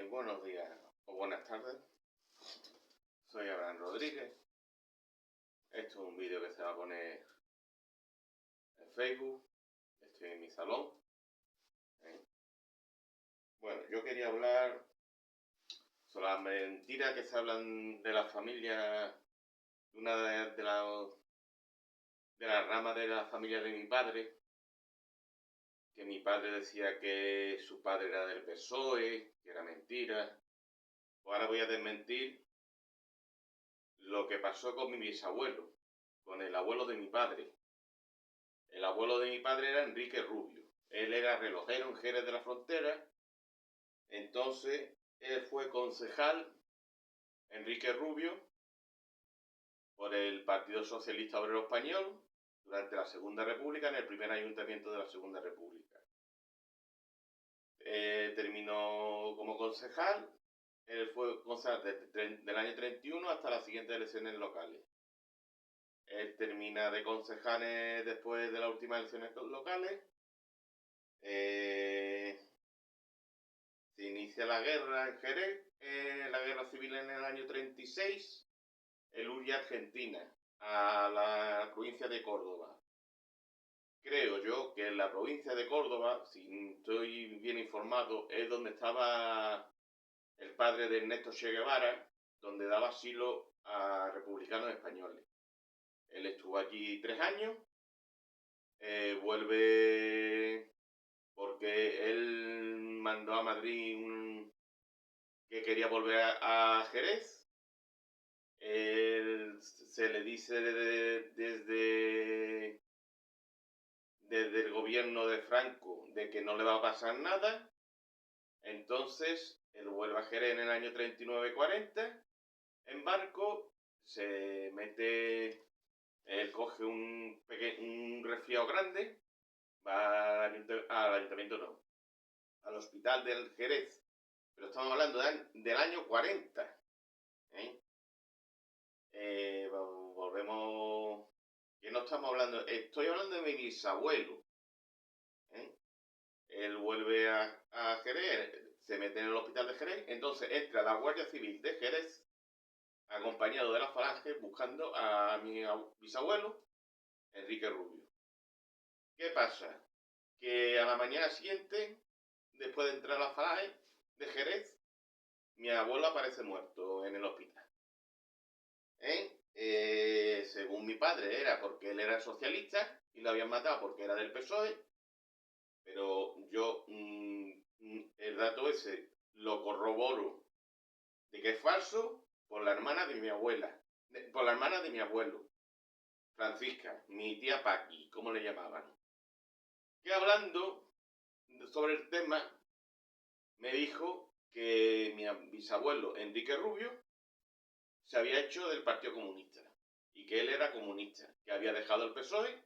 Buenos días o buenas tardes. Soy Abraham Rodríguez. Esto es un vídeo que se va a poner en Facebook. Estoy en mi salón. Bueno, yo quería hablar sobre las mentiras que se hablan de la familia, de una de las ramas de la familia de mi padre, que mi padre decía que su padre era del PSOE, que era mentira. Pues ahora voy a desmentir lo que pasó con mi bisabuelo, con el abuelo de mi padre. El abuelo de mi padre era Enrique Rubio. Él era relojero en Jerez de la Frontera. Entonces, él fue concejal, Enrique Rubio, por el Partido Socialista Obrero Español durante la Segunda República, en el primer ayuntamiento de la Segunda República. Terminó como concejal. Él fue concejal del año 31 hasta las siguientes elecciones locales. Él termina de concejal después de las últimas elecciones locales. Se inicia la guerra en Jerez, la guerra civil en el año 36. Él huye a Argentina, a la provincia de Córdoba. Creo yo que en la provincia de Córdoba, si estoy bien informado, es donde estaba el padre de Ernesto Che Guevara, donde daba asilo a republicanos españoles. Él estuvo allí 3 años, vuelve porque él mandó a Madrid que quería volver a Jerez. Se le dice desde el gobierno de Franco de que no le va a pasar nada. Entonces él vuelve a Jerez en el año 39-40 en barco, se mete, él coge un resfriado grande, va al ayuntamiento, no, al hospital del Jerez, pero estamos hablando del año 40. Volvemos, que no estamos hablando, estoy hablando de mi bisabuelo. Él vuelve a Jerez, se mete en el hospital de Jerez, entonces entra la Guardia Civil de Jerez, acompañado de la Falange, buscando a mi bisabuelo, Enrique Rubio. ¿Qué pasa? Que a la mañana siguiente, después de entrar a la Falange de Jerez, mi abuelo aparece muerto en el hospital. Según mi padre era porque él era socialista y lo habían matado porque era del PSOE, pero yo el dato ese lo corroboro de que es falso por la hermana de mi abuela, por la hermana de mi abuelo, Francisca, mi tía Paqui, como le llamaban, que hablando sobre el tema me dijo que mi bisabuelo Enrique Rubio se había hecho del Partido Comunista y que él era comunista, que había dejado el PSOE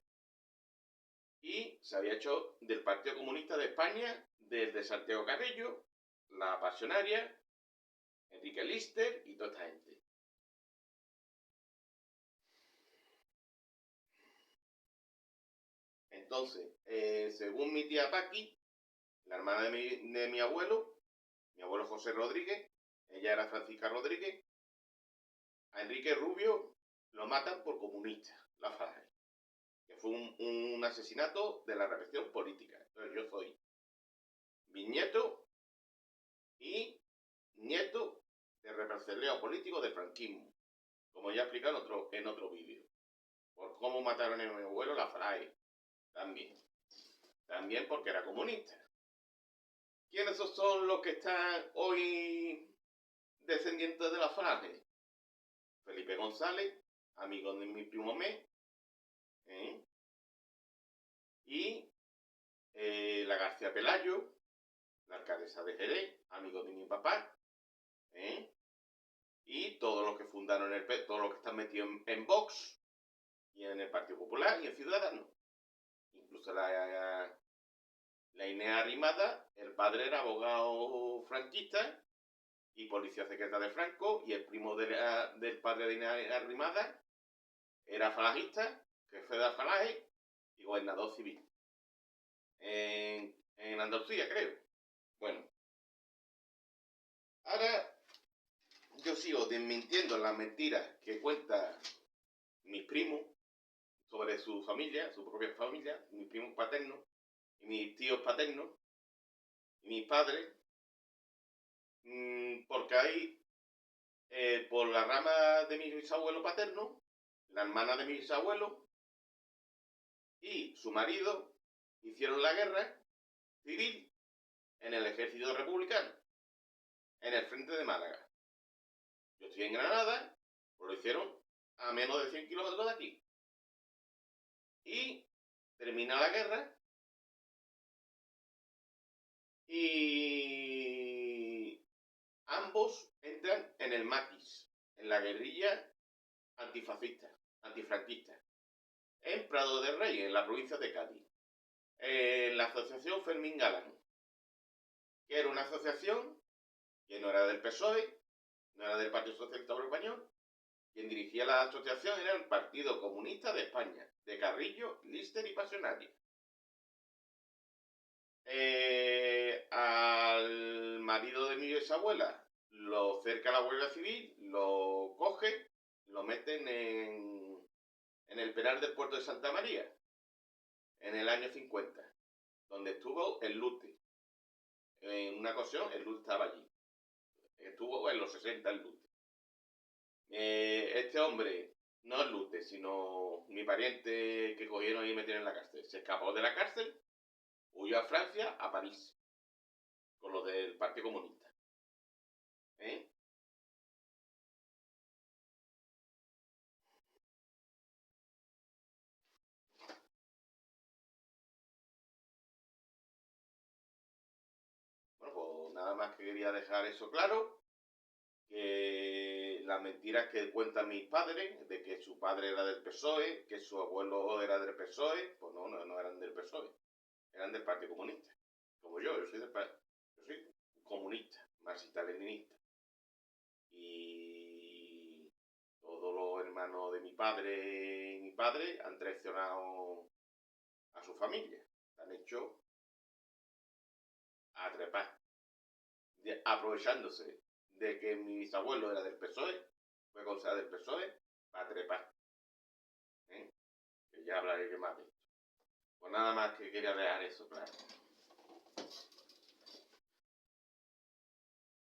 y se había hecho del Partido Comunista de España desde Santiago Carrillo, la Pasionaria, Enrique Lister y toda esta gente. Entonces, según mi tía Paqui, la hermana de mi abuelo José Rodríguez, ella era Francisca Rodríguez, a Enrique Rubio lo matan por comunista, la Falange, que fue un asesinato de la represión política. Entonces yo soy bisnieto y nieto de represaliado político de franquismo, como ya he explicado en otro vídeo, por cómo mataron a mi abuelo la Falange, también porque era comunista. ¿Quiénes son los que están hoy descendientes de la Falange? Felipe González, amigo de mi primo Mé, y la García Pelayo, la alcaldesa de Jerez, amigo de mi papá, y todos los que fundaron todos los que están metidos en Vox y en el Partido Popular y en Ciudadanos. Incluso la Inés Arrimada, el padre era abogado franquista y policía secreta de Franco, y el primo del padre de Inés Arrimada era falangista, jefe de la Falange y gobernador civil en Andalucía, creo. Bueno, sigo desmintiendo las mentiras que cuentan mis primos sobre su familia, su propia familia, mis primos paternos y mis tíos paternos y mis padres, porque hay, por la rama de mi bisabuelo paterno, la hermana de mi bisabuelo y su marido hicieron la guerra civil en el ejército republicano, en el frente de Málaga. Yo estoy en Granada, pues lo hicieron a menos de 100 kilómetros de aquí. Y termina la guerra y ambos entran en el maquis, en la guerrilla antifascista, antifranquista, en Prado de Rey, en la provincia de Cádiz. En la asociación Fermín Galán, que era una asociación que no era del PSOE, no era del Partido Socialista Obrero Español. Quien dirigía la asociación era el Partido Comunista de España, de Carrillo, Lister y Pasionaria. Al marido de mi bisabuela lo cerca la Guardia Civil, lo coge, lo meten en el penal del puerto de Santa María, en el año 50, donde estuvo el Lute. En una ocasión el Lute estaba allí. Estuvo en los 60 el Lute. Este hombre, no el Lute, sino mi pariente que cogieron y metieron en la cárcel, se escapó de la cárcel, huyó a Francia, a París, con los del Partido Comunista. Bueno, pues nada más que quería dejar eso claro, que las mentiras que cuentan mis padres, de que su padre era del PSOE, que su abuelo era del PSOE, pues no eran del PSOE, eran del Partido Comunista. Como yo soy comunista, marxista-leninista. Y todos los hermanos de mi padre y mi padre han traicionado a su familia, han hecho a trepar, aprovechándose de que mi bisabuelo era del PSOE, fue concejal del PSOE, para trepar. Que ya hablaré más de esto. Pues nada más que quería dejar eso claro.